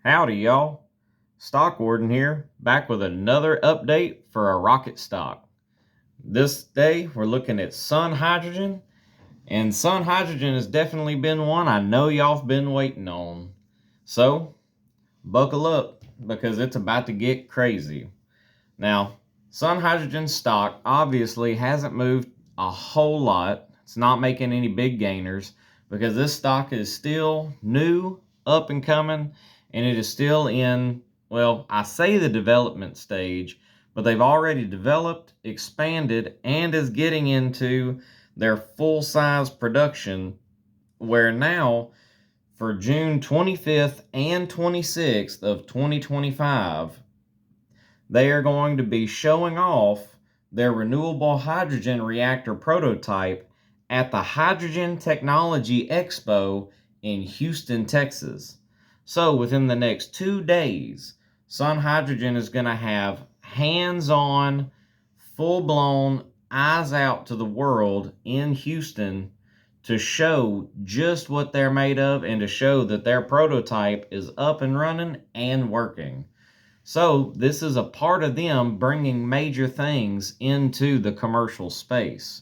Howdy, y'all. Stock Warden here, back with another update for a rocket stock. This day, we're looking at SunHydrogen, and SunHydrogen has definitely been one I know y'all have been waiting on. So, buckle up, because it's about to get crazy. Now, SunHydrogen stock obviously hasn't moved a whole lot. It's not making any big gainers, because this stock is still new, up and coming, and it is still in, well, I say the development stage, but they've already developed, expanded, and is getting into their full-size production, where now, for June 25th and 26th of 2025, they are going to be showing off their renewable hydrogen reactor prototype at the Hydrogen Technology Expo in Houston, Texas. So within the next 2 days, SunHydrogen is going to have hands-on, full-blown, eyes out to the world in Houston to show just what they're made of and to show that their prototype is up and running and working. So this is a part of them bringing major things into the commercial space.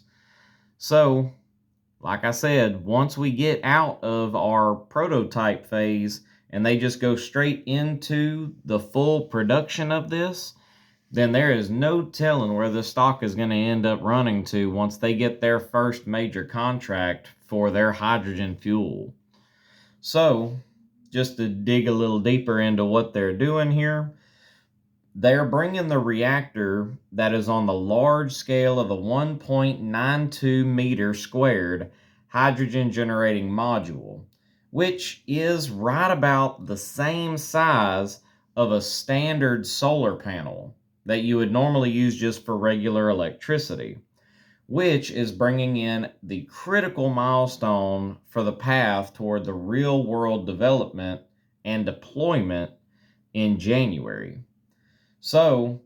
So, like I said, once we get out of our prototype phase and they just go straight into the full production of this, then there is no telling where the stock is going to end up running to once they get their first major contract for their hydrogen fuel. So, just to dig a little deeper into what they're doing here, they're bringing the reactor that is on the large scale of the 1.92 meter squared hydrogen generating module, which is right about the same size of a standard solar panel that you would normally use just for regular electricity, which is bringing in the critical milestone for the path toward the real world development and deployment in January. So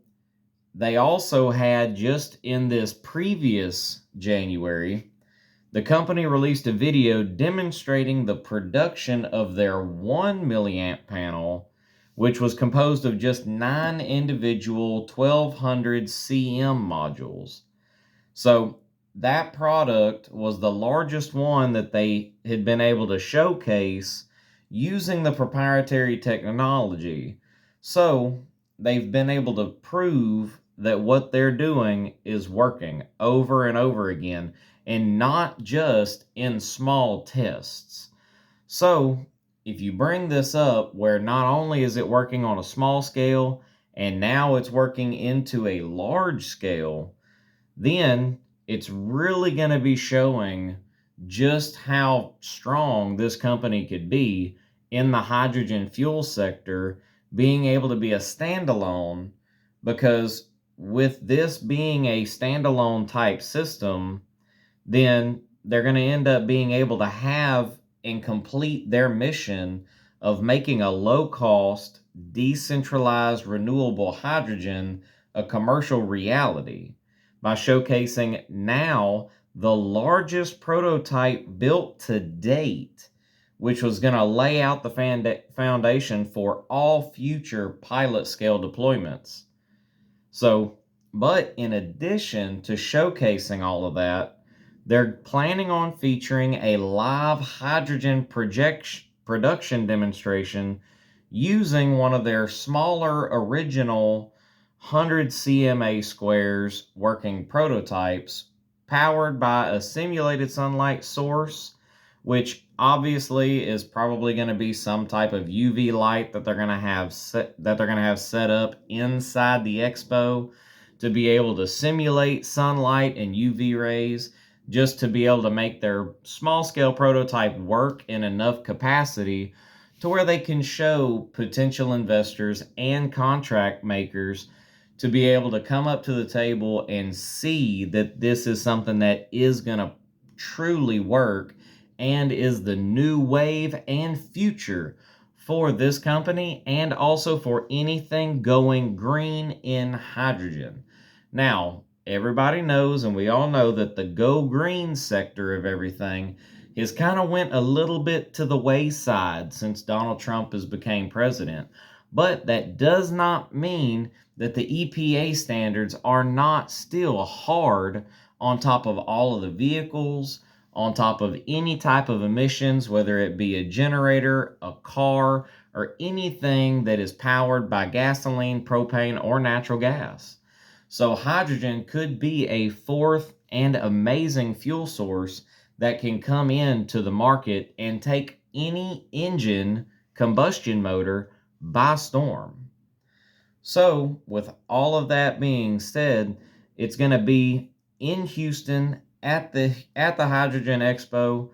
they also had, just in this previous January, the company released a video demonstrating the production of their 1 milliamp panel, which was composed of just 9 individual 1200 cm modules. So that product was the largest one that they had been able to showcase using the proprietary technology. So they've been able to prove that what they're doing is working over and over again, and not just in small tests. So if you bring this up where not only is it working on a small scale, and now it's working into a large scale, then it's really going to be showing just how strong this company could be in the hydrogen fuel sector, being able to be a standalone, because with this being a standalone type system, then they're going to end up being able to have and complete their mission of making a low-cost, decentralized, renewable hydrogen a commercial reality by showcasing now the largest prototype built to date, which was going to lay out the foundation for all future pilot scale deployments. So, but in addition to showcasing all of that, they're planning on featuring a live hydrogen production demonstration using one of their smaller original 100 CMA squares working prototypes, powered by a simulated sunlight source, which obviously is probably going to be some type of UV light that they're going to have set up inside the expo to be able to simulate sunlight and UV rays, just to be able to make their small scale prototype work in enough capacity to where they can show potential investors and contract makers to be able to come up to the table and see that this is something that is going to truly work and is the new wave and future for this company, and also for anything going green in hydrogen. Now, everybody knows, and we all know, that the go green sector of everything has kind of went a little bit to the wayside since Donald Trump has became president. But that does not mean that the EPA standards are not still hard on top of all of the vehicles, on top of any type of emissions, whether it be a generator, a car, or anything that is powered by gasoline, propane, or natural gas. So hydrogen could be a fourth and amazing fuel source that can come into the market and take any engine combustion motor by storm. So, with all of that being said, it's going to be in Houston at the Hydrogen Expo.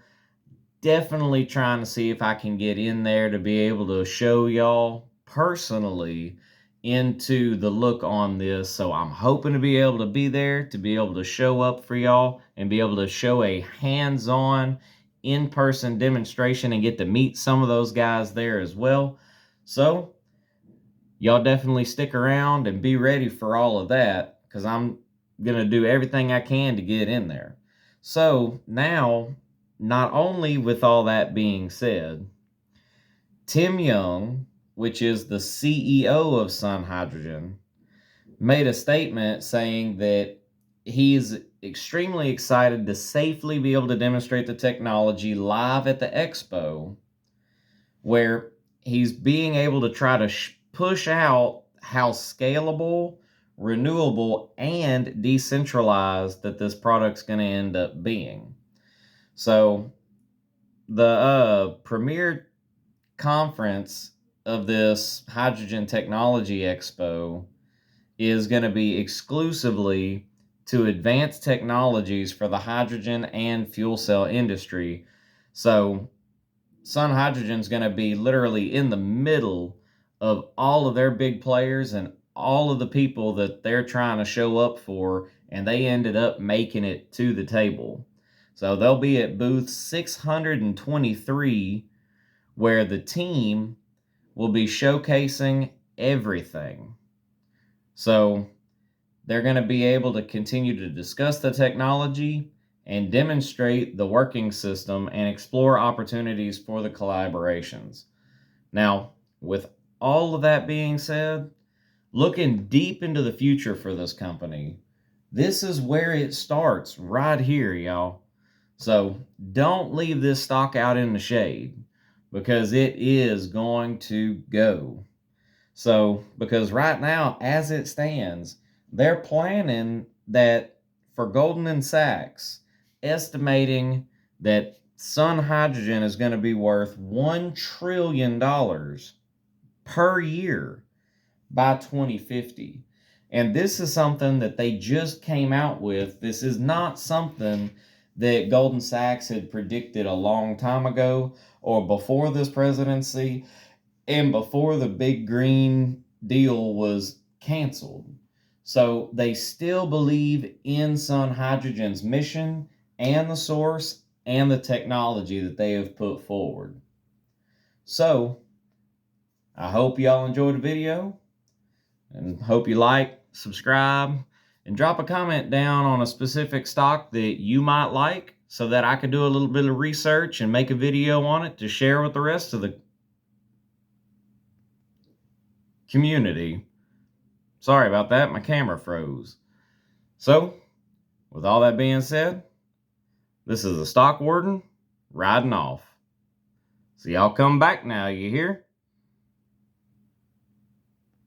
Definitely trying to see if I can get in there to be able to show y'all personally into the look on this. So I'm hoping to be able to be there, to be able to show up for y'all and be able to show a hands-on in-person demonstration and get to meet some of those guys there as well. So y'all definitely stick around and be ready for all of that, because I'm going to do everything I can to get in there. So now, not only with all that being said, Tim Young, which is the CEO of SunHydrogen, made a statement saying that he's extremely excited to safely be able to demonstrate the technology live at the expo, where he's being able to try to push out how scalable, renewable, and decentralized that this product's going to end up being. So the premier conference of this Hydrogen Technology Expo is going to be exclusively to advance technologies for the hydrogen and fuel cell industry. So SunHydrogen is going to be literally in the middle of all of their big players and all of the people that they're trying to show up for, and they ended up making it to the table. So they'll be at booth 623, where the team will be showcasing everything. So they're going to be able to continue to discuss the technology and demonstrate the working system and explore opportunities for the collaborations. Now, with all of that being said, looking deep into the future for this company, this is where it starts, right here, y'all. So don't leave this stock out in the shade, because it is going to go. So, because right now, as it stands, they're planning that for Goldman Sachs, estimating that SunHydrogen is going to be worth $1 trillion per year by 2050. And this is something that they just came out with. This is not something that Goldman Sachs had predicted a long time ago or before this presidency and before the big green deal was canceled. So they still believe in SunHydrogen's mission and the source and the technology that they have put forward. So I hope y'all enjoyed the video, and hope you like, subscribe, and drop a comment down on a specific stock that you might like, so that I could do a little bit of research and make a video on it to share with the rest of the community. Sorry about that, my camera froze. So, with all that being said, this is the Stock Warden riding off. So y'all come back now, you hear?